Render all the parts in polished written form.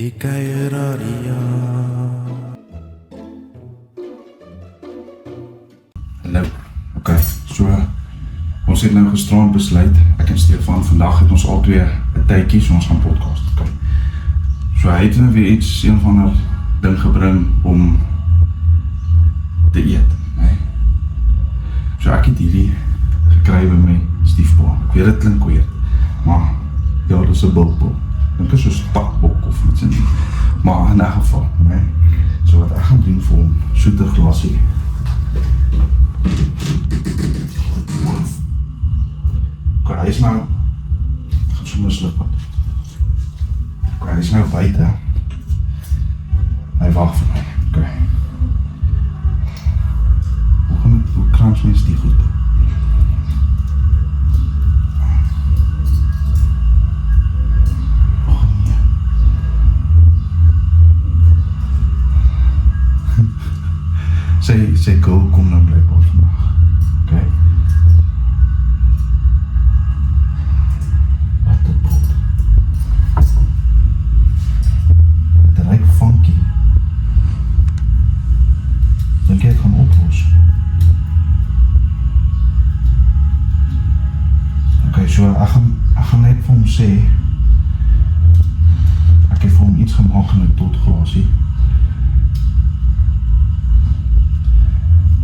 Die Kuieraria. Hallo, oké, so ons het nou gisterand besluit, ek en Stefan, vandag het ons al twee 'n tydjie, so ons gaan podcast, oké. So hy het nou weer iets, een van ander ding gebring om te eet, nee. So ek het hierdie gekry by my stiefpa, ek weet het klink weird, maar ja, dit is 'n bultbol. Dink is so stakbok of iets in die, maar in 'n geval, nee. So wat ek gaan doen vir hom, soete glasie. Oké, hy is nou, ek gaan so misluk wat. Oké, hy is nou buite. Hy wag vir my, oké. Hoe krams mens die goed? Oh nee. Sy girl kom nou blijkbaar vandag, oké. Wat een pot. Het ruik funky. Dink jy het gaan oplos? Oké, so ek gaan net vir hom sê, ek het vir hom iets gemaak in 'n totglasie.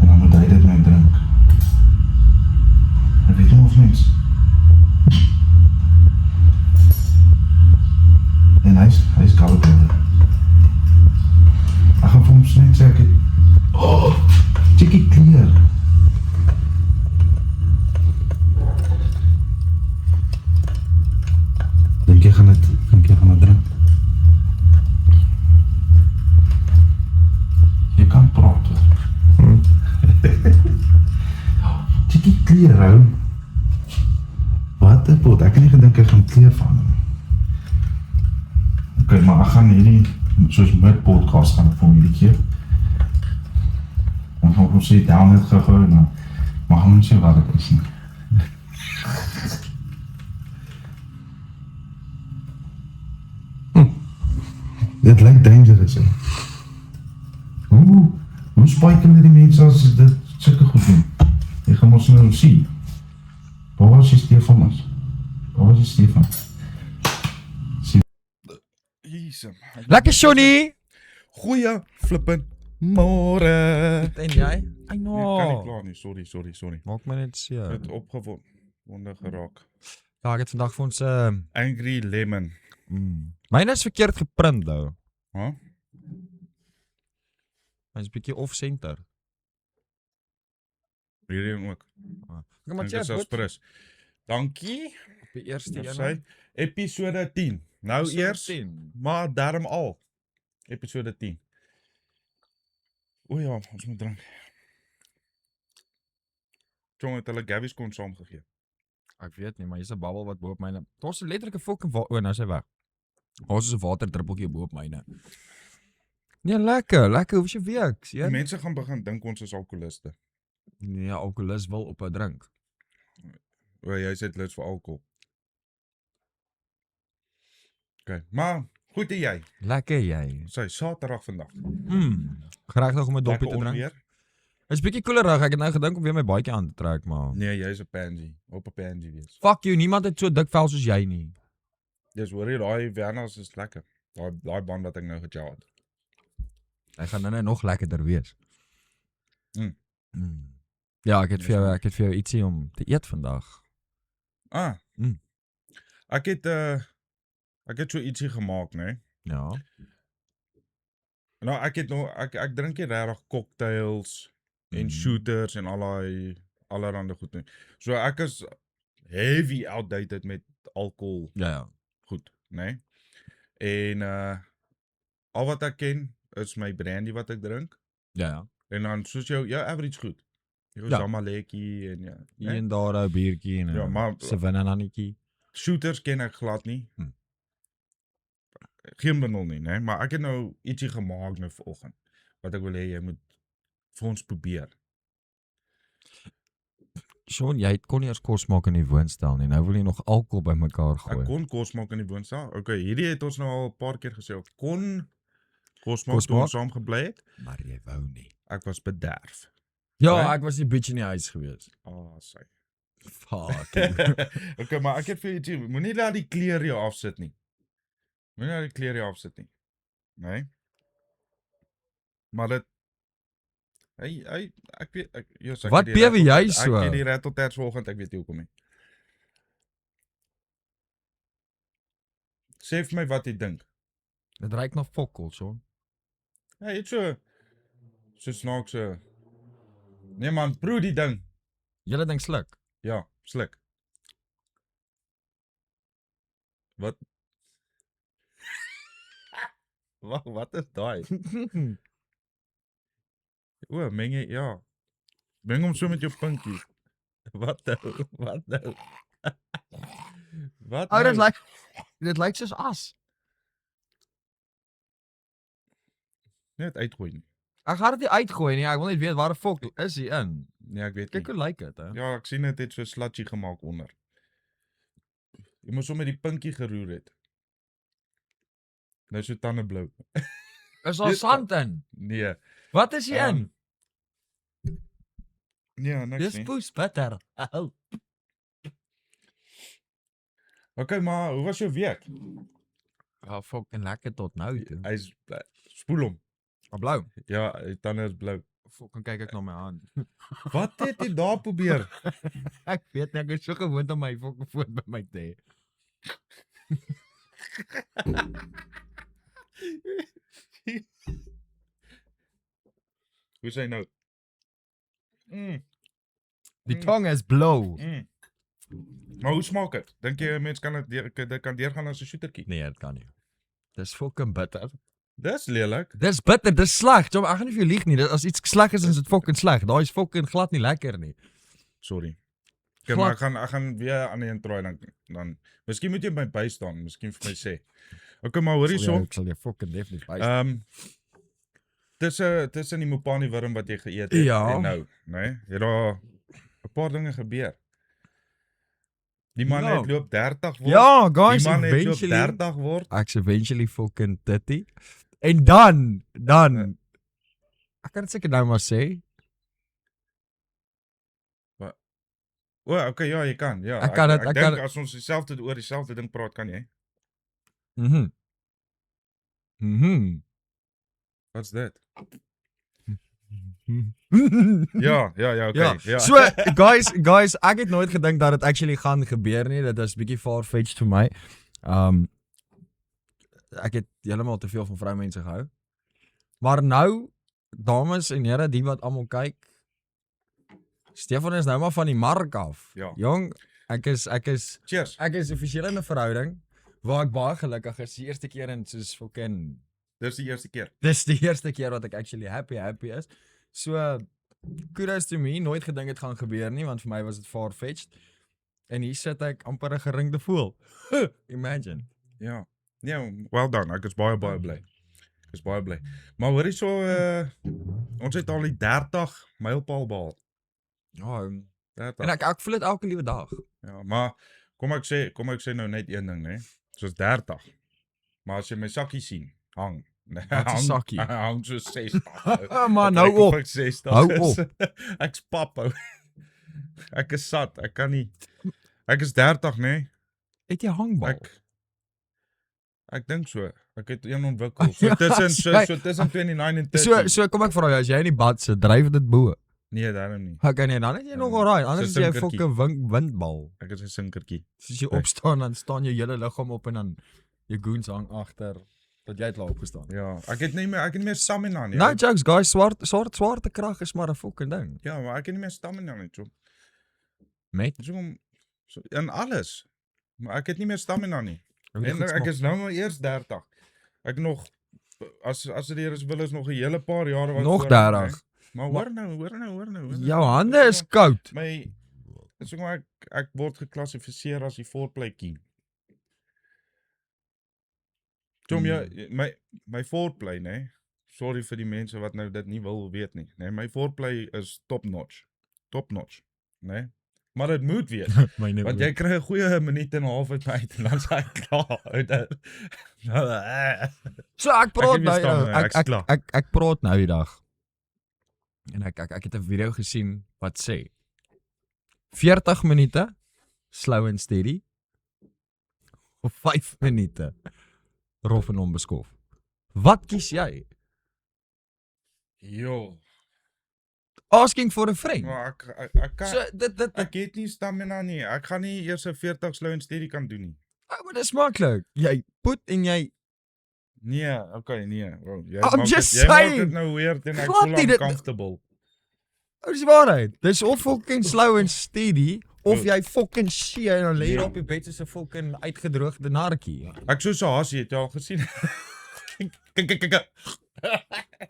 En dan moet hy dit nou drink. En weet hom of mens? En hy is koud. Ek gaan vir hom net sê ek het... Oh, chickie clear. Dink jy gaan dit drink? Jy kan praat hoor. Chickie clear hou. Wat 'n pot, ek het nie gedink ek gaan clear van hom. Oké, maar ek gaan hierdie, soos met podcast gaan ek vir hierdie keer. Dan gaan ek ons sê, down het gegooid, maar gaan ons sê wat het is nie. Dit lyk dangerous, hè. Hoe spike hulle die mense as dit sulke goed doen? Jy gaan ons nou sien. Waar was die Stefan? Jezus. Lekker Johnny! Goeie flippin môre. En jy? I Nee, kan nie know. klaar nie, sorry. Maak my net seer. Het opgewonde geraak. Ja, ek het vandag vir ons Angry Lemon. myne is verkeerd geprint though. Huh? Hy is bietjie off-center. Hierdie ook. Ek maar Dit is as pres. Dankie. op die eerste Ons een. sê episode 10. Nou eers, maar daarom al. Episode 10. O ja, ons moet drink. Jongen, het hulle Gavies kon saamgegee. Ek weet nie, maar hier's 'n babbel wat bo op myne. Daar's 'n letterlike fucking nou is hy weg. Daar's 'n waterdruppeltjie bo op myne. Nee, lekker, hoe was jou week? Die Seun? mense gaan begin dink ons is alkoholiste. Nee, alkoholist wil op 'n drink. O, jy sê lus vir alkohol. Okay, maar goed en jy. Lekker jy. Sy Saterdag vandag. Regtig om 'n doppie Lekker te drink. onweer. Is bietjie koelerig. Ek het nou gedink om weer my baadjie aan te trek, maar Nee, jy is 'n pansy. Op 'n pansy wees. fuck you, niemand het so dik vel soos jy nie. Dis hoor jy, daai Werner's is lekker. Daai band wat ek nou gejou het. Hy gaan nou nog lekkerder wees. Mm. Ja, ek het vir jou ietsie om te eet vandag. Ek het so ietsie gemaak, né? Ja. Nou ek drink nie regtig cocktails en shooters en allerhande goed nie. So ek is heavy outdated met alcohol Ja. goed, né? En al wat ek ken is my brandy wat ek drink. Ja. En dan soos jou average goed. Jou Ja. Zamaleki en ja. Hier en daar 'n biertjie en Ja, maar- 'n Savannah-nannetjie. Shooters ken ek glad nie. Geen benul nie, né? Maar ek het nou ietsie gemaak nou vanoggend wat ek wil hê jy moet vir ons probeer. Sean, jy kon nie eers kos maak in die woonstel nie. Nou wil jy nog alkohol by mekaar gooi. Ek kon kos maak in die woonstel. Okay, hierdie het ons nou al 'n paar keer gesê. Ek kon kos maak Kos toe ons maak? saam gebly het. Maar jy wou nie. Ek was bederf. Ja, Nee? ek was die bitch in die huis gewees. Sy. Fuck. Okay, maar ek het vir jou, moenie laat die kleur jou afsit nie. Moenie laat die kleur jou afsit nie. Nee. Maar dit ek weet ek Wat het die bewe jy rattle- so? Ek het die rattelters vanoggend, ek weet nie hoekom nie. Sê vir my wat jy dink. Dit ruik na fokkel, Sean. Ja, jy het so snaakse. Nee man, proe die ding. Julle ding sluk. Ja, sluk. Wat? Wat is daai? O, meng jy, ja. Meng hom so met jou pinkie. Wat nou? Wat nou? Wat Oh, nou? dit lyk soos as. Net uitgooi nie. Ek gaan dit nie uitgooi nie. Ek wil net weet waar die fok is hier in. Nee, ek weet Kyk nie. hoe lyk dit, hè. Ja, ek sien dit het so slatjie gemaak onder. Jy moes hom met die pinkie geroer het. Nou so tande blou. Is daar sand in? Nee. Wat is hier in? Nee, niks Dis nie. poes bitter. Au. Okay, maar hoe was jou week? Ja, fucking lekker tot nou toe. Hy's spoel hom. Maar blou. Ja, die tande is blou. Fucking kyk ek na my hand. Wat het jy daar probeer? Ek weet nie, ek is so gewoond om my fucking foon by my te hê. Hoe sê nou? Die tong is blou. Maar hoe smaak dit? Dink jy 'n mens kan dit kan deurgaan as 'n soetertjie? Nee, dit kan nie. Dis fucking bitter. Dis lelik. Dis bitter, dis sleg. Jom, ek gaan nie vir jou lieg nie. As iets sleg is, is dit fucking sleg. Daai is fucking glad nie lekker nie. Sorry. Okay, maar ek gaan weer aan die een draai dan. Miskien moet jy my bystaan, miskien vir my sê. Okay, maar hoorie so. Ek sal jou fucking definitief bystaan. Tussen die Mopani wurm wat jy geëet het Ja. en nou, né? Het daar 'n paar dinge gebeur. Die man Ja. het loop 30 word. Ja, guys, die man het loop eventually 30 word. ek's eventually fucking 30. En dan ek kan dit seker nou maar sê. O, okay, ja, jy kan. Ja. Ek kan dit- ek ek dink kan- as ons oor dieselfde ding praat, kan jy. Wat's dit? Ja, okay. Ja. So guys, ek het nooit gedink dat dit actually gaan gebeur nie. Dit is bietjie far-fetched vir my. Ek het heeltemal te veel van vroumense gehou. Maar nou, dames en here, die wat almal kyk, Stefan is nou maar van die mark af. Ja. Jong, ek is Cheers. offisieel in 'n verhouding waar ek baie gelukkig is. Die eerste keer in soos fucking Dis die eerste keer. dis die eerste keer wat ek actually happy is. So kudos to me, nooit gedink dit gaan gebeur nie, want vir my was dit far-fetched. En hier sit ek amper 'n geringde voel. Imagine. Ja. Nee, well done. Ek is baie bly. Ek is baie bly. Maar hoorie so ons het al die 30 mylpaal behaal. Ja, 30. en ek voel dit elke liewe dag. Ja, maar kom ek sê nou net een ding, né? Soos 30. Maar as jy my sakkie sien, hang. Wat 'n sakkie? Hang so 60. Maar Dit nou lyk of op. Ek 60 Hou is. Ek's pap ou. Ek is sat. Ek kan nie. Ek is 30, né? Het jy hangbal? Ek dink so. Ek het een ontwikkel. So tussen so tussen 29 en 30. So kom ek vra jou, as jy in die bad sit, dryf dit bo. Nee, daarom nie. Okay, nee, dan is jy nog alraai. Anders is So jy 'n sinkertjie. fucking windbal. Ek is 'n sinkertjie. As jy opstaan, dan staan jou hele liggaam op en dan jou goons hang agter dat jy het laat opgestaan. Ja, ek het nie meer stamina nie. No jokes guys, swarte krag is maar 'n fucking ding. Ja, maar ek het nie meer stamina nie, so. Met So in alles. Maar ek het nie meer stamina nie. Hoe En goed ek smaak? is nou maar eers 30. Ek nog as dit hier is wil is nog 'n hele paar jare wat Nog voor 30. my. Maar hoor nou. Jou hande is koud. My dis hoe ek word geklassifiseer as die foreplay king. Tom my foreplay, né? Sorry vir die mense wat nou dit nie wil weet nie, né? My foreplay is top notch. Top notch, né? Maar dit moet wees. Myne Want jy kry 'n goeie minuut en 'n half uit my uit en dan sê ek klaar. So ek praat het weer staan, nou ek's klaar. ek praat nou die dag. En ek het 'n video gesien wat sê 40 minute slow and steady of 5 minute rof en onbeskof. Wat kies jy? Jo, Asking for a friend. maar ek kan So dit ek het nie stamina nie. Ek gaan nie eers 'n 40 slow and steady kan doen nie. maar dis maklik. Jy put en jy Nee, okay, nee. Bro, jy I'm maak just dit, jy maak saying. dit nou weird en ek Glad voel nie, dit- uncomfortable. dis die waarheid. Dis of fucking slow and steady of Oh. jy fucking shit en dan lê jy Ja. op die bed soos 'n fucking uitgedroogde narkie. Ek soos 'n hasie, het jy al gesien? Kyk.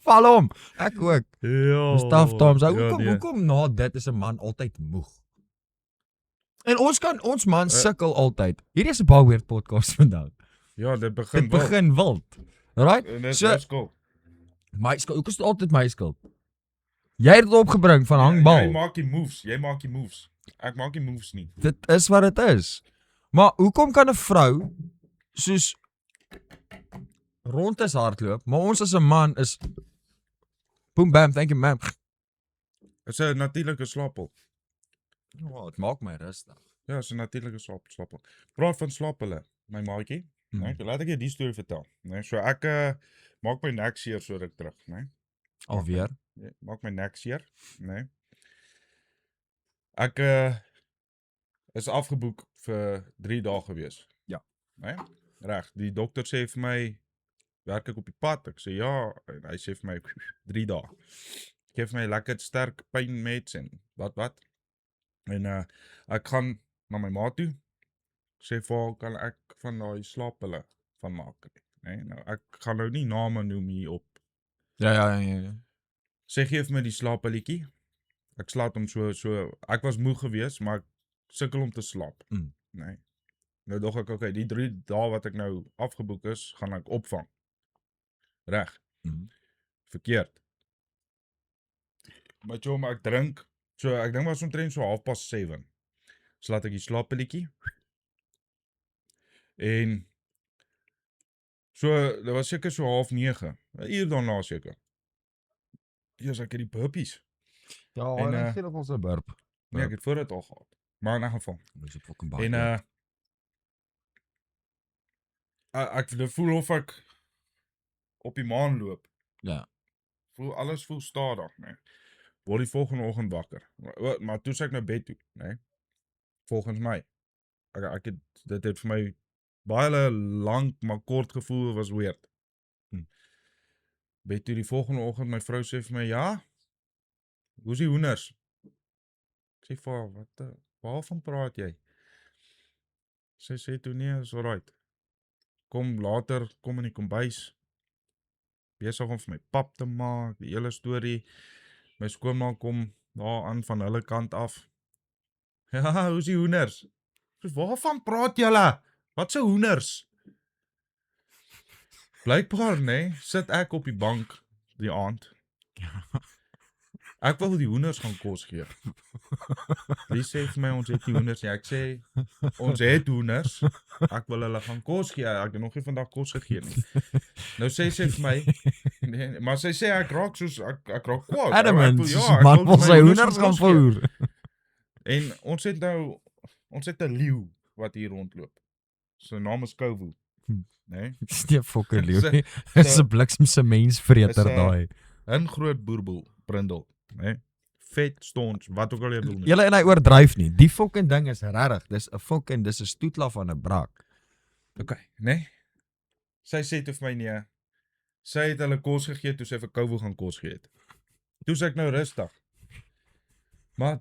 Val hom. Ek ook. Ja. Dis tough times. ja, Hoekom nee. hoekom na dit is 'n man altyd moeg? En ons man sukkel altyd. Hierdie is 'n baie weird podcast vandag. Ja, dit begin Dit begin wild. Right? En dis So- my skuld. My skuld, hoekom is dit altyd my skuld? Jy het dit opgebring van Jy hangbal. maak die moves. Ek maak nie moves nie. Dit is wat dit is. Maar hoekom kan 'n vrou soos rond is hardloop, maar ons as 'n man is boom bam, thank you ma'am. Dis 'n natuurlike slaappel. Oh, dit maak my rustig. Ja, dis 'n natuurlike slaappel. Praat van slaaphulle, my maatjie. Nee, laat ek jou die storie vertel. Nee, so ek maak my nek seer so ruk terug, nee. Alweer. Ja, maak my nek seer, nee. Ek is afgeboek vir 3 dae gewees. Ja. Nee? Reg, die dokter sê vir my werk ek op die pad. Ek sê ja, en hy sê vir my 3 dae. Geef my lekker sterk pynmeds en wat. En ek gaan na my ma toe. Sê vir haar kan ek van daai slaappille van maak. Nee, nou ek gaan nou nie name noem hier op. Ja. Sy gee vir my die slaappilletjie. Ek slaap hom so ek was moeg geweest, maar ek sukkel om te slaap. Nee. Nou dog ek okay, die 3 dae wat ek nou afgeboek is, gaan ek opvang. Reg. Verkeerd. Maar chom, ek drink. So ek dink was omtrent so 7:30. So laat ek die slaappilletjie. En so dit was seker so 8:30. 'n uur daarna seker. Eers ek het die burpees. Ja, En, en gee nog ons 'n burp. Nee, ek het voor dit al gehad. Maar in 'n geval. Dis 'n fucking baie. En ek voel of ek op die maan loop. Ja. Alles voel stadig, nee. Word die volgende oggend wakker. Maar toe sê ek nou bed toe, nee. Volgens my. Dit het vir my baie lank maar kort gevoel was weird. Bed toe die volgende oggend, my vrou sê vir my, ja, hoe's die hoenders? Ek sê vir haar, waarvan praat jy? Sy sê toe nee, is alright. Kom later, kom in die kombuis. Besig om vir my pap te maak, die hele storie. My skoonma kom daar aan van hulle kant af. Ja, hoe's die hoenders? So, waarvan praat julle? Wat se hoenders? Blykbaar, nee, sit ek op die bank die aand. Ek wil die hoenders gaan kos gee. Die sê vir my ons het nie hoenders nie. Ek sê ons het hoenders. Ek wil hulle gaan kos gee. Ek het nog nie vandag kos gegee nie. Nou sê sy vir my nee, maar sy sê ek raak soos ek raak kwaad. Adamant, Ek soos ek man vir wil my sy hoenders hoenders gaan kos gee. voer. En ons het 'n leeu wat hier rondloop. Sy naam is Kowu. Nee. Dis nie 'n fucking leeu Dis 'n- nie. Dis 'n bliksemse mensvreter Dis 'n- daai. 'n groot boerbul, brindel, né? Vet, stons, wat ook al jy wil noem. Julle en hy oordryf nie. Die fucking ding is regtig. Dis 'n stoetla van 'n brak. Okay, né? Sy sê toe vir my nee. Sy het hulle kos gegee toe sy vir Kowu gaan kos gee het. Toe sê ek nou rustig. Maar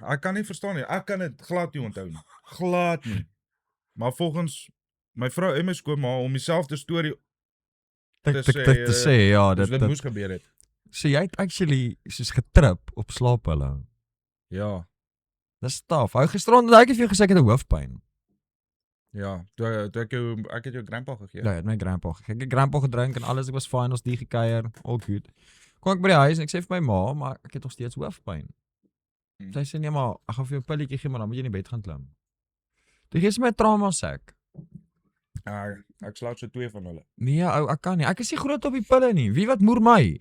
ek kan nie verstaan nie. Ek kan dit glad nie onthou nie. Glad nie. Maar volgens my vrou en my skoonma om dieselfde storie Te sê, sê ja, dus dit dit moes gebeur het. so jy het actually soos getrip op slaap hulle. Ja. Dis taaf. Hou gisterand het ek vir jou gesê ek het 'n hoofpyn. Ja, toe ek het jou grandpa gegee. Ja, het my grandpa. Ek het grandpa gedrink en alles, ek was fine, ons die gekuier, all good. Kom ek by die huis en ek sê vir my ma, maar ek het nog steeds hoofpyn. Sy sê nee maar, ek gaan vir jou 'n pilletjie gee maar dan moet jy in die bed gaan klim. Toe gee sy my 'n trauma sak. Ek slaap so 2 van hulle. Nee ou, ek kan nie. Ek is nie groot op die pille nie. Wie wat moer my?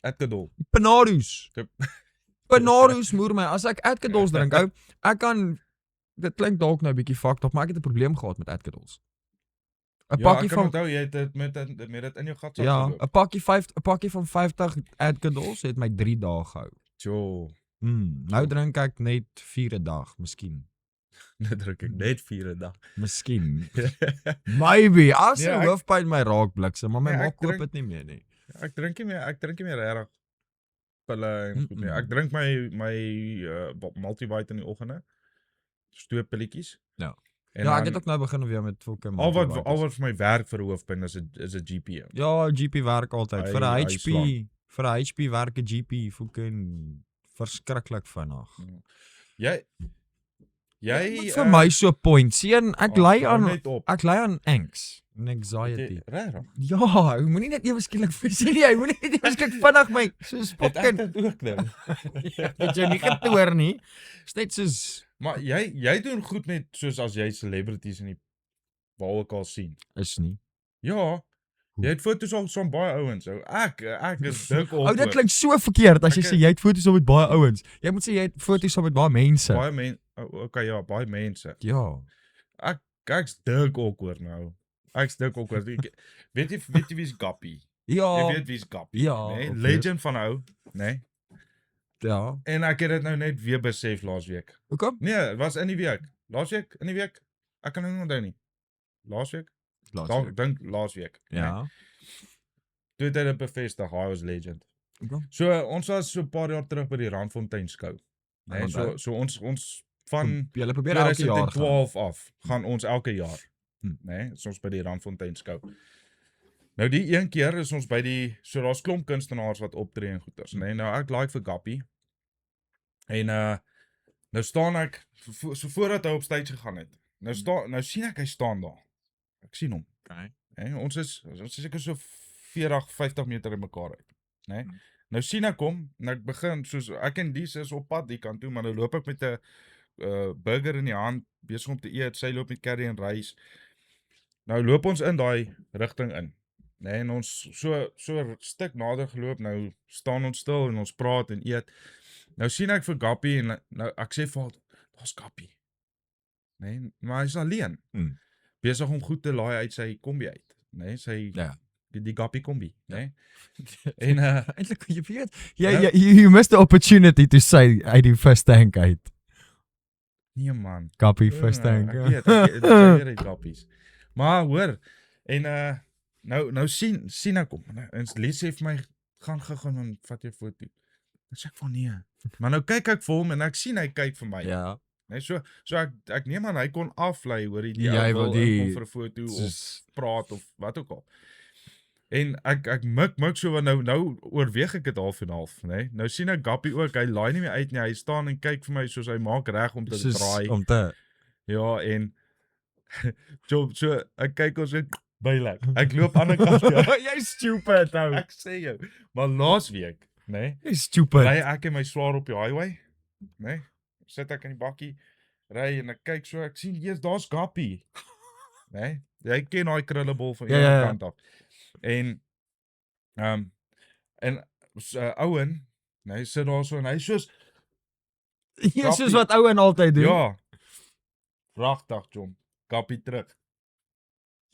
Adderall. Panadus. Yep. Panadus moer my. As ek Adderalls drink, ou, ek kan dit klink dalk nou 'n bietjie fucked up, maar ek het 'n probleem gehad met Adderalls. 'n Ja, pakkie ek kan van onthou jy het dit met dit in jou gat ja, geloop. 'n pakkie van 50 Adderalls het my 3 dae gehou. Jo, Nou drink ek net 4 'n dag, miskien. nou druk ek net 4 'n dag. Miskien. Maybe. As Nee, 'n ek- hoofpyn my raak bliksem, maar my Nee, ma ek koop drink- dit nie meer nie. Ek drink nie meer regtig pille en goed nie. Mm-mm. Ek drink my multivit in die oggende. Dis 2 pilletjies. Ja. En Ja, ek dan het ook nou begin weer met fucking al multivitamins. wat vir my werk vir 'n hoofpyn is 'n GP. Ja, GP werk altyd. Vir 'n Hy HP, slaan. vir 'n HP werk 'n GP fucking verskriklik vinnig. Jy Vir my so point. Sien, ek ly aan net op. ek ly aan angs en anxiety. Regtig. Ja, jy moenie net ewe skielik sê nie, jy moenie net ewe skielik vinnig my soos Het ek fucking dit ook nou? het jy nie getoor nie. Dis net soos Maar jy doen goed net soos as jy celebrities in die waar ook al sien. is nie. Ja. Jy het foto's al van baie ouens. Ou. Ek is dik op. Ou, dit klink so verkeerd as jy Ek sê jy het foto's op met baie ouens. Jy moet sê jy het foto's op met baie mense. baie mense. Okay, ja, baie mense. Ja. Ek's dik awkward nou. Ek's dik awkward. Weet jy wie's Gappy? Ja. Jy weet wie's Gappy, Ja, né? obvious. Legend van ou, né? Ja. En ek het dit nou net weer besef laasweek. Hoekom? Nee, dit was in die week. Laasweek, in die week. Ek kan dit nie onthou nie. Laasweek? Ek dink laasweek. Ja. Toe het hy dit bevestig, hy was legend. Hoekom? So ons was so 'n paar jaar terug by die Randfontein skou. Nee, onthou. so ons van Jy probeer elke jaar gaan. 2012 af gaan ons elke jaar. Hm. Nee, is ons by die Randfontein skou. Nou die een keer is ons by die so daar's klomp kunstenaars wat optree en goeters, nee. Nou ek like vir Gappy. En nou staan ek so voordat hy op stage gegaan het. Nou sien ek hy staan daar. Ek sien hom. Okay. Nee, ons is seker so 40, 50 meter in mekaar uit, né? Hm. Nou sien ek hom en ek begin soos ek en Dies is op pad die kant toe, maar nou loop ek met 'n burger in die hand besig om te eet. Sy loop met curry en rys. Nou loop ons in daai rigting in. Nee, en ons so 'n stuk nader geloop. Nou staan ons stil en ons praat en eet. Nou sien ek vir Gappy en nou ek sê vir haar, daar's Gappy. Nee, maar hy's alleen. Hm. Besig om goed te laai uit sy kombi uit, nee, sy Ja. die Gappy kombi, nee. En Eintlik jy weet, you missed the opportunity to say uit die first tank uit. nee man. Copy first tank. Ek weet, ek weet die Gappies. Maar hoor, en nou sien ek hom. En Lies sê vir my gaan gou en vat jou foto. Dan sê ek van nee. Maar nou kyk ek vir hom en ek sien hy kyk vir my. Ja. Nee, so ek neem aan hy kon aflei hoor die Jy wil wil die- inkom vir 'n foto of soos- praat of wat ook al. En ek mik so want nou oorweeg ek dit half en half, né? Nou sien ek Gappy ook, hy laai nie meer uit nie. Hy staan en kyk vir my soos hy maak reg om te Soos draai. om te Ja, en so ek kyk ons net bylek. Ek loop aan die kant toe. Jy stupid ou. Ek sê jou, maar laasweek, né? Jy stupid. Ry ek en my swaar op die highway, né? Sit ek in die bakkie, ry en ek kyk so, ek sien eers daar's Gappy. Né? Jy ken daai krullebol van Ja, een ja, ja. kant af. En ouen, hy sit daar so en hy soos Jy soos wat ou en altyd doen. ja. Pragtig, John. Gappy terug.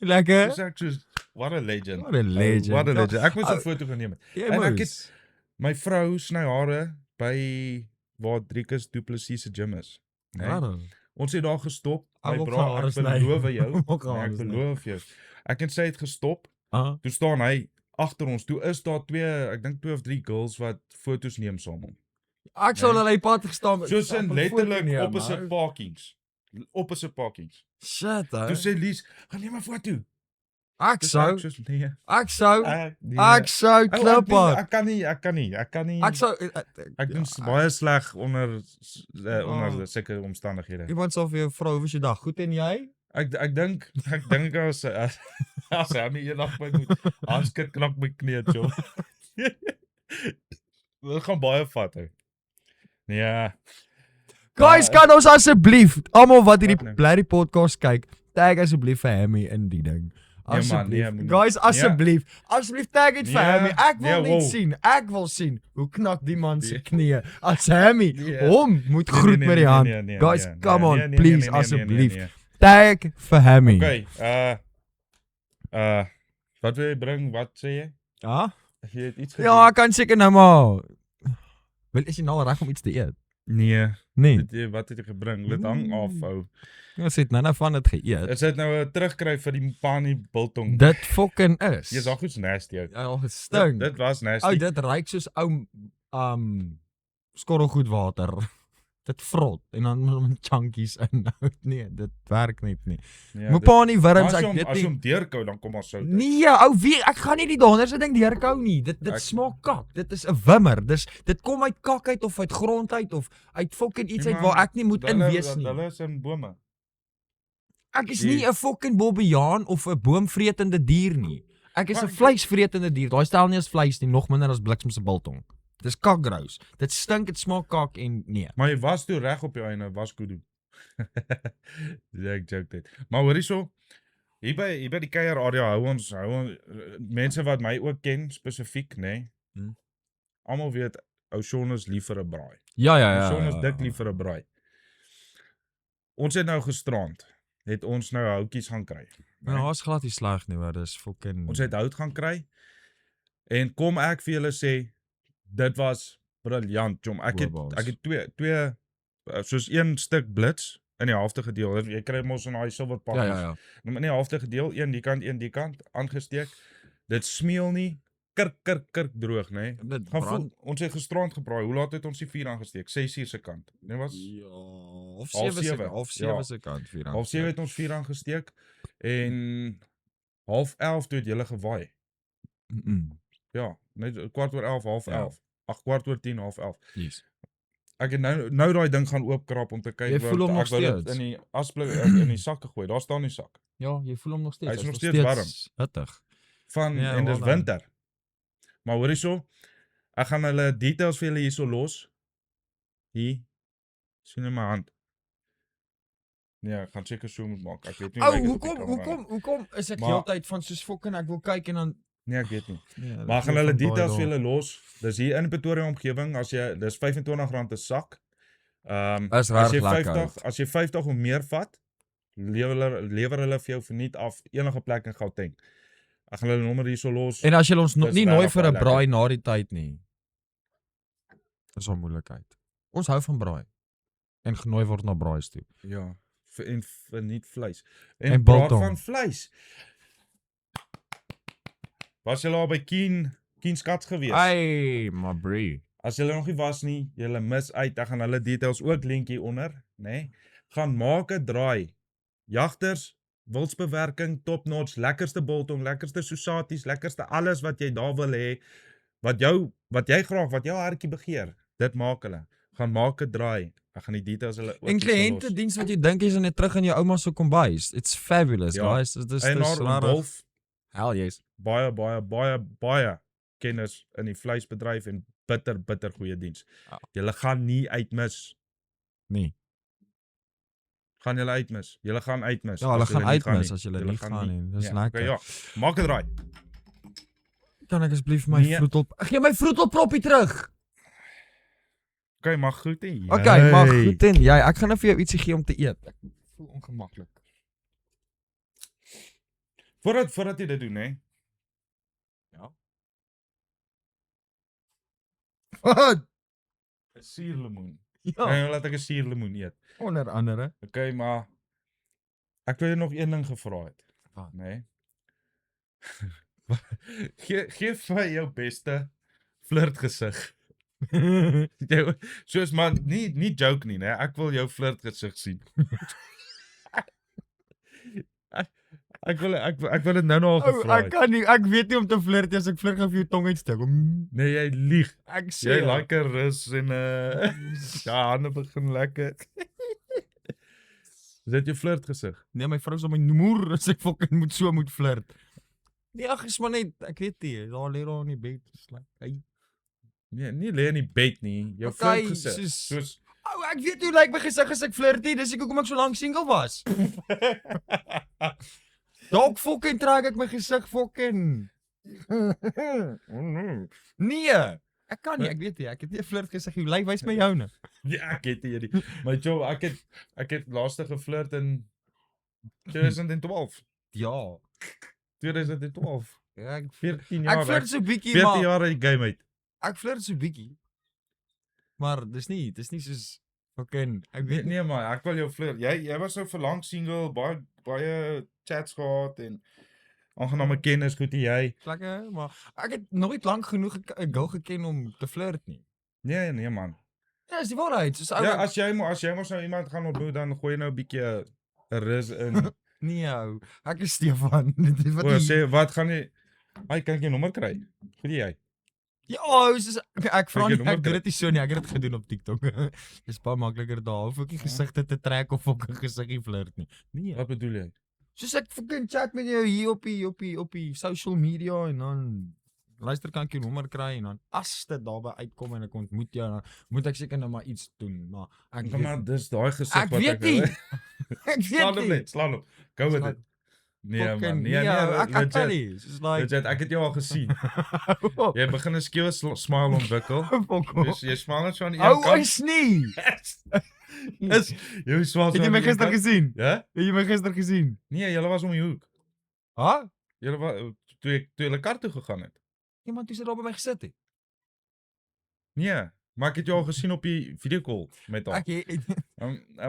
Lekker. Dis ek soos what a legend. What a legend. What a legend. Ek moes 'n Ou- foto geneem het. Jy En ek moes. My vrou sny hare by waar Driekus Du Plessis se gym is. Nee? Waarom? Ons het daar gestop. Ou My wil bra, hare ek sny. beloof jou. Ook Nee, hare ek sny. beloof jou. Ek en sy het gestop. Ah. Toe staan hy agter ons. Toe is daar ek dink 2 of 3 girls wat foto's neem saam met hom. Ek sou Nee. al hy pad gestaan met Soos in op 'n letterlik foto neem, opposite ou. parkings. Opposite parkings. Shit, ou. Toe sê Lies, "Gaan neem 'n foto." Ek Toe sê sou ek soos nee. ek sou Nee. ek sou Ou, klip aan. Ek kan nie. Ek sou Ek doen baie sleg onder sulke omstandighede. Iemand sal vir jou vra hoe was jou dag? Goed en jy? Ek dink as hy nie eendag my moet handskit knak my knie toe. Dit gaan baie vat ou. Nee. Guys, Ja, kan ons asseblief, almal wat hierdie Wat nou? blerrie podcast kyk, tag asseblief vir Hammy in die ding. man, Asseblief. nee, moenie. Guys, Nee. asseblief tag dit vir Nee, Hammy. Ek wil nee, net wow. sien. Ek wil sien hoe knak die man se Nee. knieë as Hammy Nee. hom moet Nee, groet nee, met die nee, hand. nee, nee, Guys, nee, come nee, on, nee, nee, please, nee, nee, asseblief. nee, nee. Tag vir Hammy. Okay, wat wil jy bring? Wat sê jy? Ja? Jy het iets Ja, ek kan seker nou maar. Is jy nou reg om iets te eet? Nee, Nee. weet jy wat het jy gebring? Dit hang af, ou. Ons het nou van dit geëet. Is dit nou 'n terugkry vir die Mpani biltong? Dit fucking is. Jy's al goed nasty ou. Ja, dit stink. Dit was nasty. Ou, dit ruik soos ou skorrelgoedwater. Dit vrot en dan met chunkies in. Nee, dit werk net nie. Ja, Mopani wurms, as jy ek hom- weet As jy nie. hom deurkou, dan kom ons sout. uit. Nee, ou, ek gaan nie die donderse ding deurkou nie. Dit Ek- smaak kak. Dit is 'n wimmer. Dit kom uit kak uit of uit grond uit of uit fucking iets Nee, uit man, waar ek nie moet in wees nie. Hulle is in bome. Ek is die- nie 'n fucking bobbejaan of 'n boomvretende dier nie. Ek is Maar 'n ek- vleisvretende dier. Daai stel nie as vleis nie, nog minder as bliksem se biltong. Dis kakgrous. Dit stink, dit smaak kak en nee. Maar jy was toe reg op jou einde, was kudu. Ja, ek joke dit. Maar hoor hierso, hier by die kuier area hou ons mense wat my ook ken spesifiek, nê. Hm. Almal weet ou Sean is lief vir 'n braai. Ja. Sean is dik lief vir 'n braai. Ons het nou gisterand het ons nou houtjies gaan kry. Ja, daar's glad nie sleg nie, hoor. Dis fucking Ons het hout gaan kry. En kom ek vir julle sê, dit was briljant, jom. Ek Boerbaas. het twee soos een stuk blits in die helfte gedeel. Jy kry mos in daai silwer pakkies. Ja. Nou in die helfte gedeel, een die kant aangesteek. Dit smeel nie kirk droog, nê. Dit Gaan brand. voel, ons het gisterand gebraai. Hoe laat het ons die vuur aangesteek? 6:00 se kant. Nee, was Ja, of Half 7 se sewe, half ja. 7 se kant 4. 07:30 het ons vuur aangesteek en 10:30 toe het julle gewaai. Ja, net 11:15, 11:30. Ag 10:15, 11:30. Yes. Ek het nou daai ding gaan oopkrap om te kyk Jy voel hom nog ek wou dit steeds? in die asblik in die sak gegooi. Daar staan die sak. Ja, jy voel hom nog steeds. Hy is nog steeds warm. Hittig. Van Ja, en dis wel dan. winter. Maar hoor hierso, ek gaan hulle details vir julle hierso los. Hier. Sien in my hand. Nee, ek gaan seker so moet maak. Ek weet nie Ou, lyk dit op die camera nie. hoekom is ek Maar- heeltyd van soos fucking ek wil kyk en dan Nee, ek weet nie. nee, dit Maar ek gaan gee hulle van daai details vir daar. julle los. Dis hier in Pretoria omgewing as jy dis R25 'n sak. Is As jy reg lekker. 50, as jy 50 of meer vat, lewer hulle vir jou verniet af enige plek in Gauteng. Ek gaan hulle nommer hierso los. En as jy ons Dis nie nooi regtig vir 'n baie braai na die tyd nie. Dis 'n moeilikheid. Ons hou van braai. En genooi word na braais toe. Ja, en verniet vleis. En En praat biltong. van vleis. Was jy al by Keen's Cats gewees? Hey, my brie. As julle nog nie was nie, julle mis uit. Ek gaan hulle details ook link hier onder, nê? Gaan maak 'n draai. Jagters, wildsbewerking, top notch, lekkerste biltong, lekkerste sosaties, lekkerste alles wat jy daar wil hê, wat jy graag, wat jou hartjie begeer. Dit maak hulle. Gaan maak 'n draai. Ek gaan die details hulle ook En hierso kliënte los. diens wat jy dink jy's net terug in jou ouma se kombuis. It's fabulous, Ja. guys. Dis Eienaar rarig. Dolf, Hell yes. baie kennis in die vleisbedryf en bitter goeie diens. Ja. Julle gaan nie uitmis. Nee. Gaan julle uitmis. Julle gaan uitmis. Ja, hulle as julle gaan nie gaan uitmis nie. as julle Julle nie gaan nie. Dis Ja, lekker. okay, ja. Maak 'n draai. Kan ek asseblief my Nee. vloetel gee my vloetelproppie terug. Okay, mag goed hè. Okay, maar goed en jy, ek gaan nou vir jou ietsie gee om te eet. Ek voel ongemaklik. Voordat jy dit doen hè. Ja. Wat? 'n Suurlemoen. Ja, Nou laat ek 'n suurlemoen eet. onder andere. Okay, maar ek wil jou nog een ding gevra het. Wat? Nee. Gee vir my jou beste flirtgesig. Soos man, nie joke nie, né? Ek wil jou flirtgesig sien. ek wil dit nou al gevra Ek het. kan nie, ek weet nie om te flirt as ek flirt gaan vir jou tong uitsteek. Nee, jy lieg. Ek sê Jy lekker rus en ja, hande begin lekker. Is dit jou flirtgesig? Nee, my vrou sal my moer as ek fucking moet flirt. Nee, ag, is maar net, ek weet nie, daar lê daar in die bed, slap. Hey. Nee, nie lê in die bed nie. Jou Okay, flirt gesig. soos- Soos Ou, ek weet hoe lyk my gesig as ek flirty, dis hoekom ek so lank single was. Dalk fucking trek ek my gesig fucking. Nee, ek kan nie, ek weet nie, ek het nie 'n flirt gesig nie. Hoe lyk wys my joune? ja, ek het hierdie. My job, ek het laaste geflirt in 2012. Ja. 2012. Ja, ek 14 jaar. ek flirt so bietjie 14 maar jaar uit die game uit. ek flirt so bietjie. Maar dis nie soos fucking ek Nee, weet nie. nee maar ek wil jou flirt. Jy was so vir lank single, baie chats gehad en aangename kennis, goed en jy. Lekker, maar ek het nooit lank genoeg 'n girl geken om te flirt nie. Nee, nee man. Ja, dis die waarheid. Soos ou Ja, as jy mos nou iemand gaan ontmoet, dan gooi jy nou 'n bietjie 'n rus in. nee ou, ek is Stefan. Dit wat O, die- sê wat gaan jy? Ai, kan ek jou nommer kry? Goed jy. Ja, soos ek vra Kyk, nie, jy nommer ek doen dit nie so nie, ek het dit gedoen op TikTok. Dis baie makliker daar, hoef ek nie gesigte te trek of ook 'n gesiggie flirt nie. Nee, Wat bedoel jy? soos ek fucking chat met jou hier op die social media en dan luister kan ek jou nommer kry en dan as dit daarby uitkom en ek ontmoet jou dan moet ek seker nou maar iets doen, maar ek Kom maar, dis daai gesig ek wat weet nie. Ek Slaan weet hom nie. net, slaan hom. Go with Slaan- it. Nee man, Fucking nee, ek kan legit. nie. Soos like Legit, ek het jou al gesien. Jy begin 'n skewe smile ontwikkel. fuck off. Dus jy smile net so aan die Ou een kant. is nie. Is jy smile so Het jy aan my die een gister kant? gesien? Ja? Het jy my gister gesien? Nee, julle was om die hoek. Ha? Julle was toe julle kar toe gegaan het. Iemand toe sit daar by my gesit het. Nee, maar ek het jou al gesien op die video call met haar. Ek het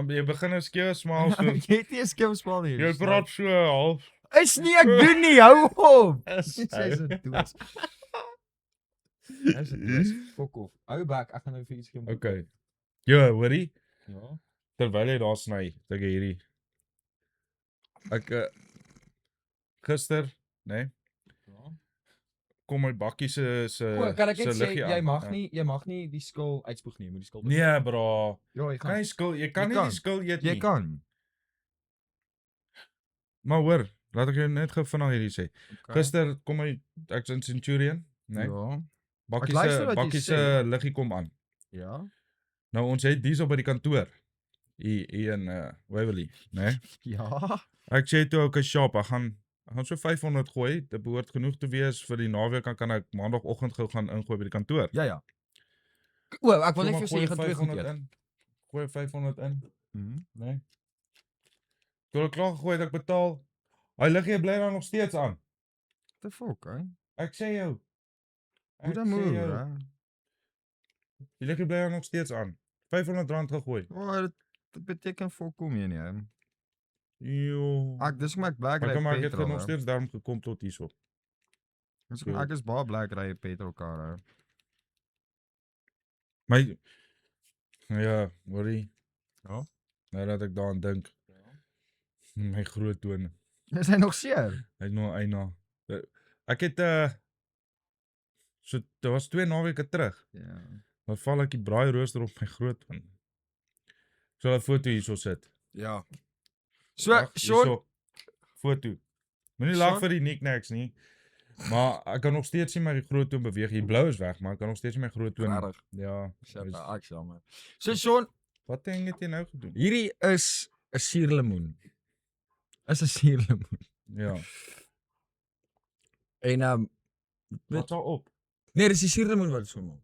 Jy begin 'n skewe smile so. ek het nie 'n skimspel nie. Jy praat so half. Is nie ek doen nie, hou op. Is Sy is 'n doos. Dis 'n doos. Fok off. Hou back, ek gaan nou vir iets gee. Okay. Ja, hoorie. Ja. Terwyl jy daar sny, dink ek hierdie. Ek gister, né? Ja. Kom my bakkie se O, kan ek net sê liggie jy aan. mag Ja. nie die skil uitspoeg nie, jy moet die skil. Nee, bro. Ja, Kan jy skil, jy kan Jy nie kan. die skil eet Jy nie. kan. Maar hoor, laat ek jou net gou vinnig hierdie sê. Okay. Gister kom ek's in Centurion, né? Ja. Bakkie luister se wat jy bakkie sê. se liggie kom aan. Ja. Nou ons het hierso by die kantoor. Hier in Waverley, né? Ja. Ek sê toe okay, shop, ek gaan so 500 gooi. Dit behoort genoeg te wees vir die naweek, dan kan ek maandagooggend gou gaan ingooi by die kantoor. Ja ja. O, ek wil So, net maar vir jou sê gooi jy gaan twee goed 500 eet. in. Gooi 500 in, Mhm. né? Toe ek klaar gegooi het, ek betaal. Hy liggie bly daar nog steeds aan. The fuck, hè? Ek sê jou. Hoe Ek dan sê moet, jou, hè? Die liggie bly daar nog steeds aan. R500 gegooi. O, dit beteken volkom jy nie, hè? Jo. Dis hoekom ek black Maar ry kom maar, ek het petrol. nog hè. steeds daarom gekom tot hierso. Dis hoekom ek is baie black ry petrol kar, hè. My ja, hoorie. Ja? Nou dat ek daaraan dink. My groot toon. Is hy nog seer? Hy het nog eina. Ek het so dit was 2 naweke terug. Ja. Dan val ek die braai rooster op my groot toon. Ek sal 'n foto hierso sit. Ja. So, Wag, Sean, hierso. Foto. Moenie lag Sean? vir die knickknacks nie. Maar ek kan nog steeds sien my groot toon beweeg. Die blou is weg, maar ek kan nog steeds sien my groot toon. Regtig? Ja. shit, is- ek jammer. So Sean, Wat ding het jy nou gedoen? hierdie is 'n suurlemoen. Is 'n suurlemoen. Ja. En Wat sal op? nee, dis die suurlemoen wat so maak.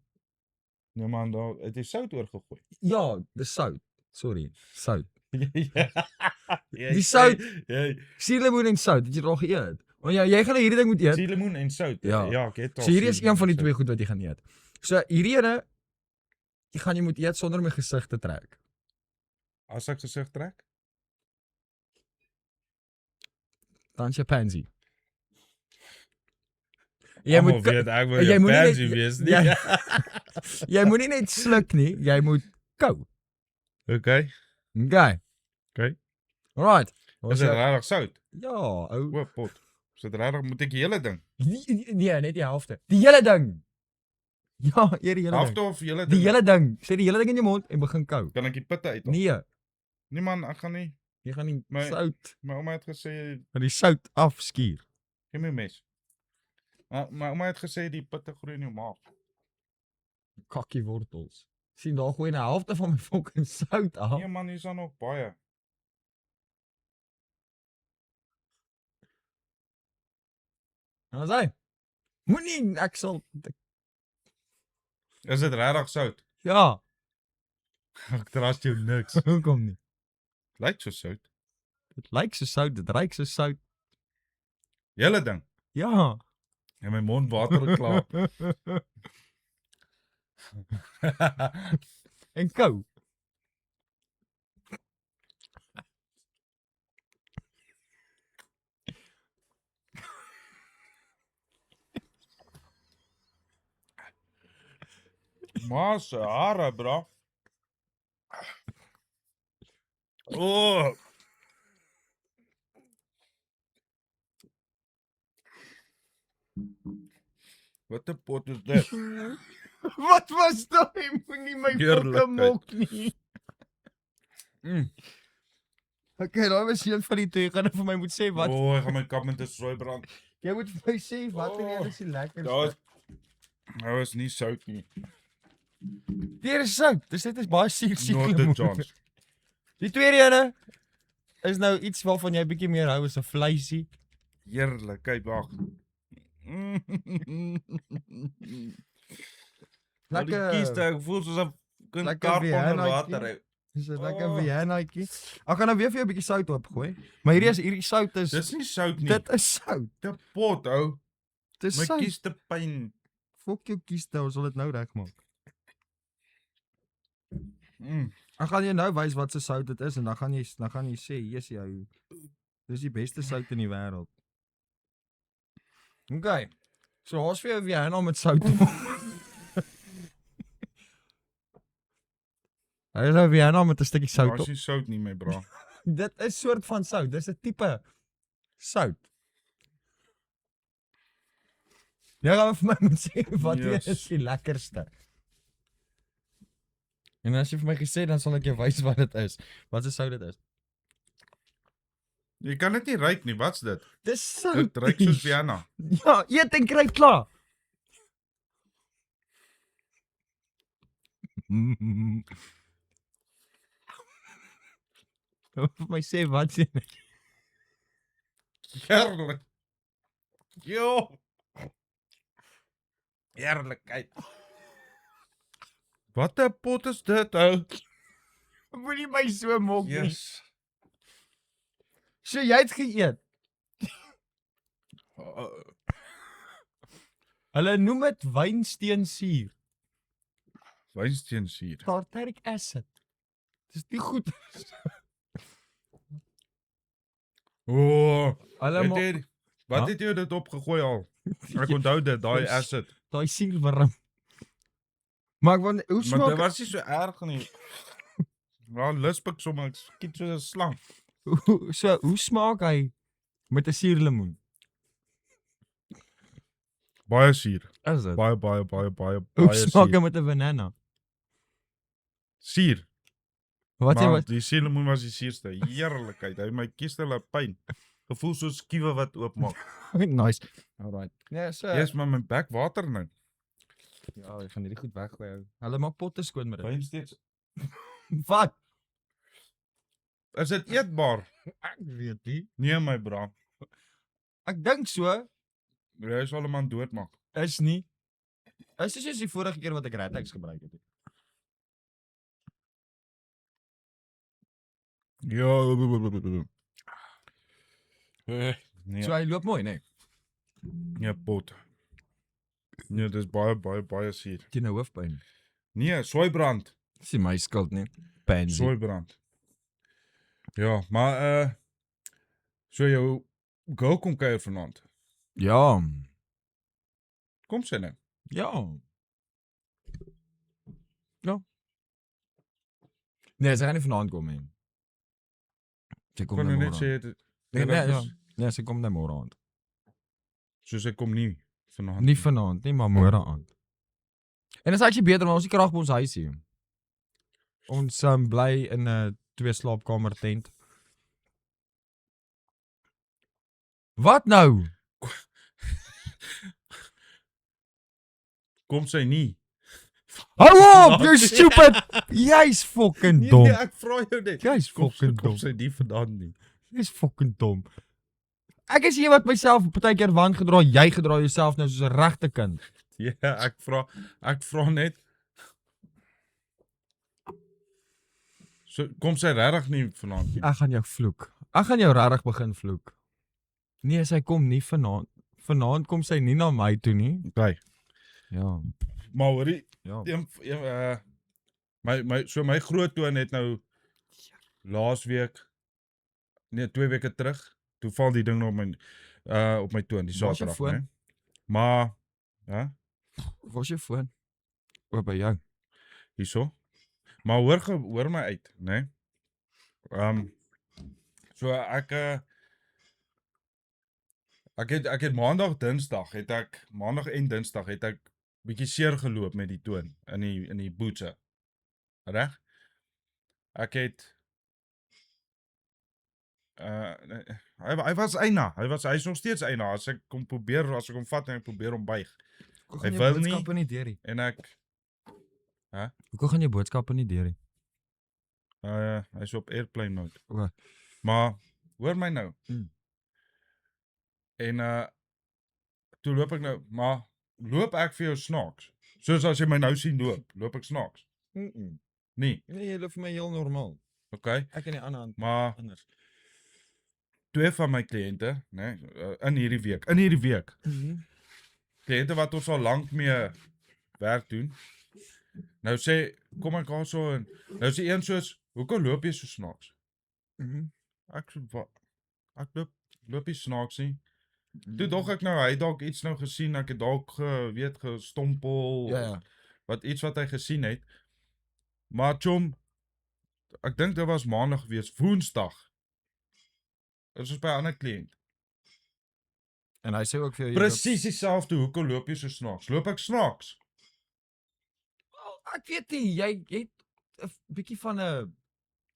Nee man, daar het jy sout oorgegooi. Ja, dis sout. Sorry, sout. ja. Die sout- Jy Suurlemoen en sout, het jy dit al geëet? Want ja, jy gaan nou hierdie ding moet eet. Suurlemoen en sout. Ja. Ja, ek het al. So hierdie is suurlemoen een van die en twee sout. goed wat jy gaan eet. So hierdie ene jy moet eet sonder om my gesig te trek. As ek gesig trek? Dan is jy pansy. Jy moet weet ek wil jy jy moet nie pansy net- wees nie. jy moet nie net sluk nie, jy moet kou. Okay. Okay. Okay. Alright. Is dit regtig sout? Ja, ou. O, pot. Is dit regtig moet ek die hele ding? Nee, net die helfte. Die hele ding. Ja, eer die hele Halfte ding. of hele Die ding? hele ding. Sit die hele ding in jou mond en begin kou. Kan ek die pitte uit? Nee, Nee man, ek gaan nie. jy gaan nie My- sout My ouma het gesê van die sout afskuur. gee my 'n mes. My ouma het gesê die pitte groei in jou maag. kakkie wortels. Sien daar gooi 'n helfte van my fucking sout af. Nee man, hier's dan nog baie. En dan sê, moenie, ek sal, Is dit regtig sout? ja, Ek trust jou niks. hoekom nie? Lyk so sout. Dit lyk so sout, dit ruik so sout. Hele ding. Ja. En my mond water klaar. En kou. Maar se hare, bro. Oh. Wat 'n pot is dit? Wat was daai? Moenie my Heerlikheid. fucking mok nie. Okay, daai was een van die twee. Gaan vir my moet sê wat. O, ek gaan my kap met 'n sooi brand. Jy moet vir my sê wat en jy is die lekkerste. Daar is nie sout nie. Hier is sout. Dis net is baie suur Not the chance. Die tweede ene is nou iets waarvan jy bietjie meer hou as 'n vleisie. Heerlik, kyk wag. Lekker. Kies ek voel soos 'n Lekker kar onder Viennaitjie. water. Ou. Dis 'n lekker Oh. Viennaitjie. Ek gaan nou weer vir jou 'n bietjie sout opgooi. Maar hierdie sout is Dis nie sout nie. dit is sout. Te pot, ou. Dis My sout. kies te pyn. Fok jou kies nou, ons sal dit nou regmaak. Mm. Ek gaan jou nou wys wat se sout dit is en dan gaan jy sê, "Jesus jou. Dis die beste sout in die wêreld." Okay. So ons vir jou Vienna met sout. Hy is nou Vienna met 'n stukkie sout Daar's op. nie sout nie, my bra. Dit is soort van sout. Dis 'n tipe sout. Jy gaan vir my moet sê wat Yes. is die lekkerste. En as jy vir my gesê dan sal ek jou wys wat dit is. Wat se sout dit is. Jy kan dit nie ruik nie. Wat's dit? Dis sout. Dit ruik soos Vienna. Ja, eet en kry klaar. Vir my sê wat sê. Heerlik. Jo. Heerlikheid. Wat 'n pot is dit, ou? Moenie my so mok nie. Yes. So jy het geëet. Hulle noem dit wynsteensuur. Wynsteensuur. Tartaric acid. Dis nie goed. O. Hulle Het maak jy, wat Ja? het jy dit opgegooi al? Ek onthou dit, daai Dis- acid. daai suurwurm. Maar ek wou hoe Maar smaak dit was nie so erg nie. Ja, lispik sommer, ek skiet soos 'n slang. hoe smaak hy met 'n suurlemoen? Baie suur. Is dit? Baie Hoe smaak hy suur. met 'n banana? Suur. Wat jy Maar wat? die suurlemoen was die suurste. Heerlikheid. Hy my kiestel pyn. Gevoel soos skiewe wat oopmaak. Nice. Alright. Nee, so. Yes, maar my bek water nou. Ja, ek gaan hierdie goed weggooi ou. Hulle maak potte skoon met dit. Wyn steeds. Wat? Is dit eetbaar? Ek weet nie. Nee my bra. Ek dink so. Jy sal 'n man doodmaak. Is nie. Is soos die vorige keer wat ek Ratex gebruik het. Ja. Nee. So hy loop mooi, nee. Nee, pot. Nee, dis baie suur. Jy nou hoofpyn. Nee, soeibrand. Dis nie my skuld nie. Pansy. Soeibrand. Ja, maar so jou girl kom kuier vanaand. Ja. Kom sy nou. Ja. Ja. Nee, sy gaan nie vanaand kom nie. Sy kom Kon nou jy net môre. sê dit Nee, ja. Nee, sy kom nou môre aand. so sy kom nie vanaand. Nie vanaand nie, maar môre aand. En dit is actually beter want ons het nie krag by ons huisie. Ons bly in 'n 2 slaapkamer tent. Wat nou? Kom sy nie. Hou op, Vanaand you nie. stupid! Jy's fucking Nee, dom. nee, ek vra jou net. Jy's Kom fucking dom. sy nie vandaan nie. Jy's fucking dom. Ek is hier wat myself partykeer wand gedra, jy gedra jouself nou soos 'n regte kind. Ja, ek vra net. So kom sy regtig nie vanaand nie. Ek gaan jou vloek. Ek gaan jou regtig begin vloek. Nee, sy kom nie vanaand. Vanaand kom sy nie na my toe nie. Okay. Ja. Maar hoorie, Ja. my groot toon het nou laasweek, nee 2 weke terug, toe val die ding op my toon, die Waar is jou Saterdag, foon? né? Maar ja, Waar is jou foon? O, by jou. hierso. Maar hoor my uit, né? So ek het maandag en dinsdag het ek bietjie seer geloop met die toon in die boetse. Reg? Ek het hy was eina. Hy's nog steeds eina. As ek hom vat en ek probeer hom buig Hoe Hy gaan jou wil nie- boodskappe nie deur nie? en ek Hoe gaan jou boodskappe nie deur nie? hy's op airplane mode. O. Maar hoor my nou. Mm. En toe loop ek nou, maar loop ek vir jou snaaks? Soos as jy my nou sien loop ek snaaks? Nee, Nee, jy loop vir my heel normaal. okay. Ek in die ander hand Maar anders. 2 van my kliënte, né, in hierdie week. Kliënte wat ons al lank mee werk doen. Nou sê, kom ek daar so en nou sê een soos, hoekom loop jy so snaaks? Ek sê, ek loop nie snaaks nie. Toe dog ek nou, hy het dalk iets nou gesien, ek het dalk gestompel, Ja. wat hy gesien het. Maar chom, ek dink dit was maandag gewees, Woensdag. Dit is by 'n ander kliënt. En hy sê ook vir jou Presies dieselfde, hoekom loop jy so snaaks? Loop ek snaaks? Ek weet nie, jy het 'n bietjie van 'n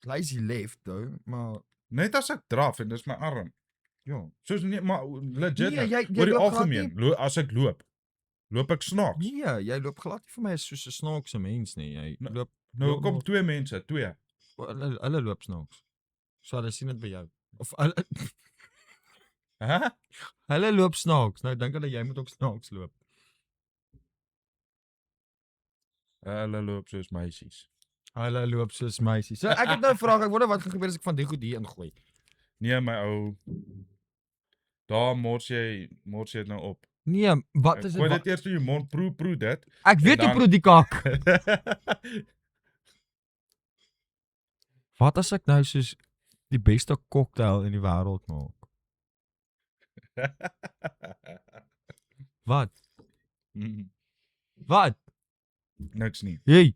lazy left though, maar Net as ek draf en dis my arm. ja. Soos nie, maar legit, Nee, jy oor die loop glad algemeen, as ek loop ek snaaks. Nee, jy loop glad nie vir my soos 'n snaakse mens nie. Jy Nou, loop Nou loop kom maar- 2 mense, 2. hulle loop snaaks. So hulle sien dit by jou. Of hulle Hæ? hulle loop snaaks. Nou dink hulle jy moet ook snaaks loop. Hulle loop soos meisies. Hulle loop soos meisies. So ek het nou 'n vraag, ek wonder wat gaan gebeur as ek van die goed hier ingooi. Nee, my ou. Daar mors jy dit nou op. Nee, wat is Gooi dit? dit eers in jou mond, proe dit. Ek weet en hoe dan- proe die kak. Wat as ek nou soos die beste cocktail in die wêreld maak? Wat? Wat? Niks nie. Hey.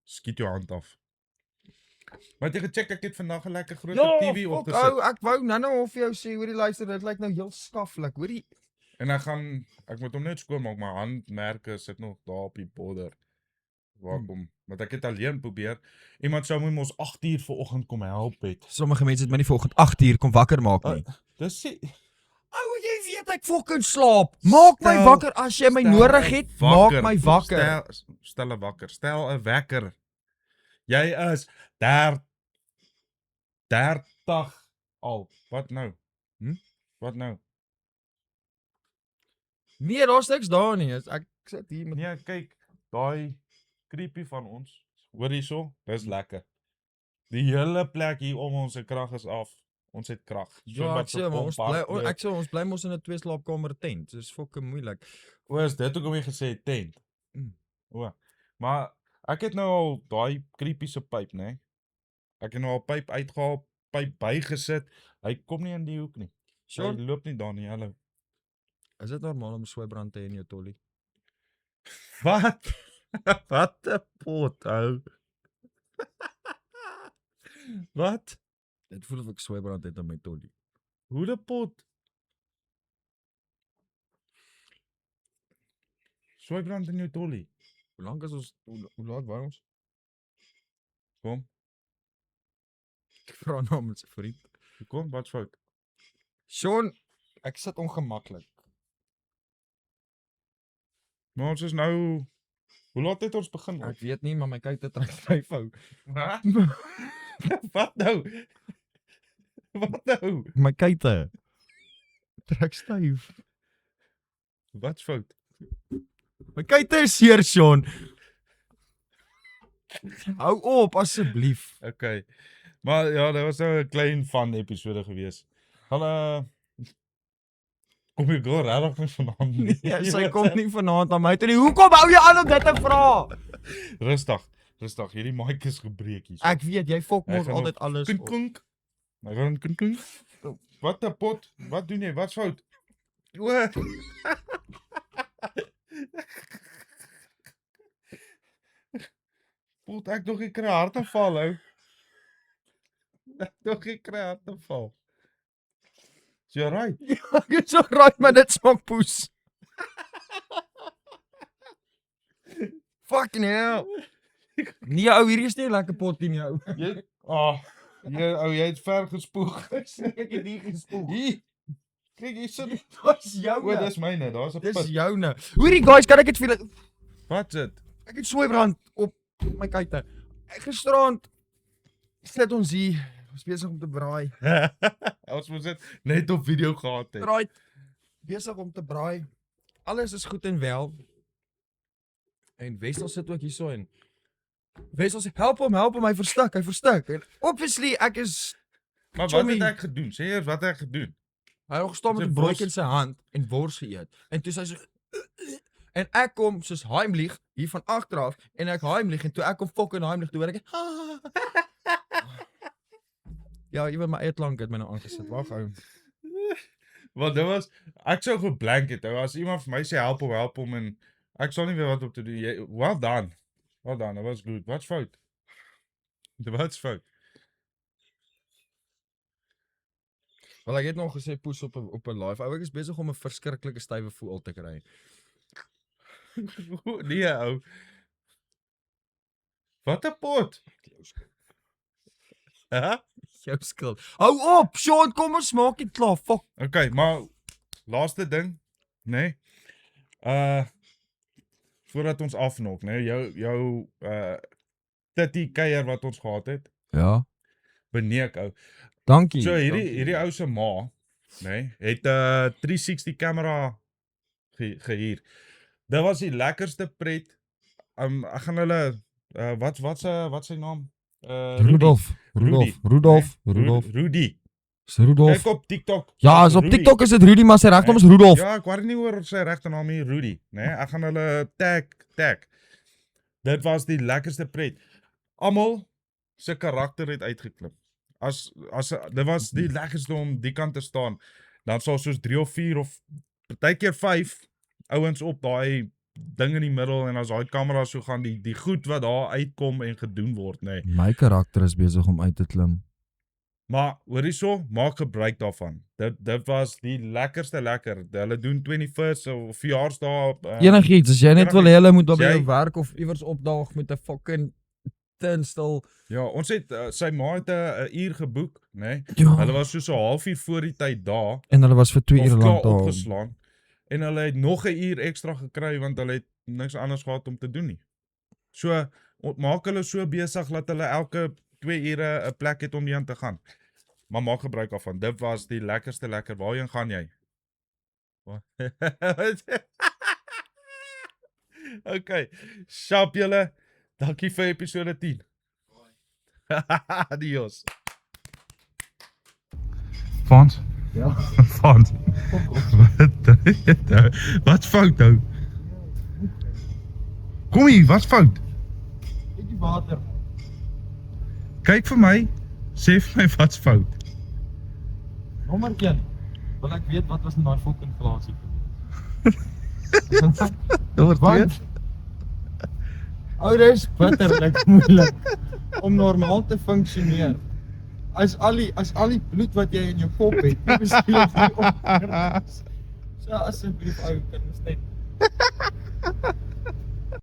Skiet jou hand af. Maar jy gecheck, ek het vandag 'n lekker groot Ja, TV fuck, opgesit. ou, ek wou nou of jou sê, hoorie luister, dit lyk nou heel skaflik, hoorie. En ek moet hom net skoonmaak, my handmerke sit nog daar op die bodder. Waar kom? Want ek het alleen probeer. Iemand sou my mos 8uur vanoggend kom help het. Sommige mense het my nie vanoggend 8uur kom wakker maak nie. Dis Ou, jy weet ek fucking slaap. Maak my Stel- wakker as jy my nodig het. Maak my wakker. Stel 'n wakker. Stel 'n wekker. Jy is 30 al. Wat nou? Wat nou? Nee, daar's niks daar nie. Ek sit hier met Nee, kyk, daai creepy van ons. Hoor hierso, dis lekker. Die hele plek hier om ons se krag is af. Ons het krag. Ja, ek sê maar ons bly mos in 'n 2 slaapkamer tent. Dis fucking moeilik. O, is dit hoekom jy gesê het tent? O. Maar ek het nou al daai creepy se pyp, né? Ek het nou al pyp uitgehaal, pyp bygesit. Hy kom nie in die hoek nie. Hy loop nie daar nie, hallo. Is dit normaal om swaaibbrand te hê in jou tollie? Wat? Wat 'n pot, ou. Wat? Dit voel of ek swaaibbrand het in my tollie. Hoe 'n pot? Swaaibbrand in jou tollie. Hoe lank is ons hoe laat wou ons? Kom, Ek vra namens 'n vriend. kom, wat's fout? Sean, ek sit ongemaklik. Maar ons is nou... Hoe laat het ons begin? Ek weet nie, maar my kuite trek styf hou. Wat? Wat nou? Wat nou? My kuite trek styf. Wat's fout? My kuite is seer, Sean. Hou op, asseblief. Okay. Maar ja, dit was nou 'n klein fun episode gewees. Gaan kom ek gou regtig nie vanaand nie. Ja, sy kom nie vanaand aan my toe nie. Hoekom hou jy aan om dit te vra? Rustig. Hierdie mic is gebreek hier. Ek weet, jy fok Hy mos gaan altyd op alles Kink op. kink. Maar gaan kink. Wat 'n pot? Wat doen jy? Wat's fout? O. Voel ek nog 'n keer 'n hartaanval hou. Ek nog 'n keer 'n hartaanval. Is jy right? Ek is so right, maar dit smaak poes. Fucking hell. Nee, ou, hierdie is nie 'n lekker pot nie, ou. Jy jy het ver gespoeg. Ek het nie gespoel. Hier. Kyk hier sit. Dis O, joune. dis myne. Daar's 'n Dis put. joune. Hoorie guys, kan ek dit vir julle... Wat's dit? Ek het sooibrand op my kuite. Gisterand sit ons hier, ons besig om te braai. Ons moet dit net op video gehad het. Braai. Besig om te braai. Alles is goed en wel. En Wessel sit ook hierso en Wessel sê help hom, hy verstik. En obviously ek is Maar wat Chommy. het ek gedoen? Sê eers wat het ek gedoen? hy het nog gestaan met Sy 'n broodjie in wors. sy hand en wors geëet. En toe sê hy so en ek kom soos Heimlich hier van agteraf en ek Heimlich en toe ek kom fucking Heimlich toe hoor ek ja, iemand my eie klank het my nou aangesit. Wag ou. Want dit was ek sou geblank het. As iemand vir my sê help hom en ek sal nie weet wat om te doen. Jy, well done. That was good. Wat's fout? Wat's fout? Wel ek het nog gesê poes op 'n live. Ou ek is besig om 'n verskriklike stywe voel te kry. Nee ou. Wat 'n pot. Hæ? Jou skuld. Hou op, Sean, kom ons maak dit klaar. Fuck. Okay, maar laaste ding, nê? Voordat ons afnok, nê? Jou titty kuier wat ons gehad het. Ja. Beneek ou. Dankie. So hierdie ou se ma, nê, het 'n 360 kamera gehuur. Dit was die lekkerste pret. Ek gaan hulle wat sy naam? Rudolf. Rudy. Is Rudolf. Kyk op TikTok. Ja, is op Rudy. TikTok is dit Rudy, maar sy regnaam is Rudolf. Ja, ek weet nie oor sy regte naam hier, Rudy, né? Ek gaan hulle tag. Dit was die lekkerste pret. Almal se karakter het uitgeklip. As dit was die lekkerste om die kant te staan. Dan sal soos 3 of 4 of partykeer 5 ouens op daai ding in die middel en as daai kamera so gaan die goed wat daar uitkom en gedoen word, nê. My karakter is besig om uit te klim. Maar hoor hierso, maak gebruik daarvan. Dit was die lekkerste lekker. Hulle doen 21st of verjaarsdag. Enigiets, as jy net wil hê hulle moet op Jy- jou werk of iewers opdaag met 'n fucking tinstel. Ja, ons het sy ma het 'n uur geboek, nê. Ja. Hulle was so 'n halfuur voor die tyd daar En hulle was vir 2 of ure klaar lank daar. opgeslaan. En hulle het nog 'n uur ekstra gekry want hulle het niks anders gehad om te doen nie. So maak hulle so besig dat hulle elke 2 ure 'n plek het om heen te gaan. Maar maak gebruik daarvan. Dit was die lekkerste lekker. Waarheen gaan jy? Okay. Sharp julle. Dankie vir episode 10. Adios. Fons? Ja. Fons. Wat's fout nou? Kom hier, wat's fout? Bietjie water. Kyk vir my. Sê vir my wat's fout. Nommer 1. Wil ek weet wat was in daai fucking glasie Nommer Want ouers bitterlik moeilik om normaal te funksioneer. As al die bloed wat jy in jou kop het, nie beskryf nie op. So asseblief ou, kan ons net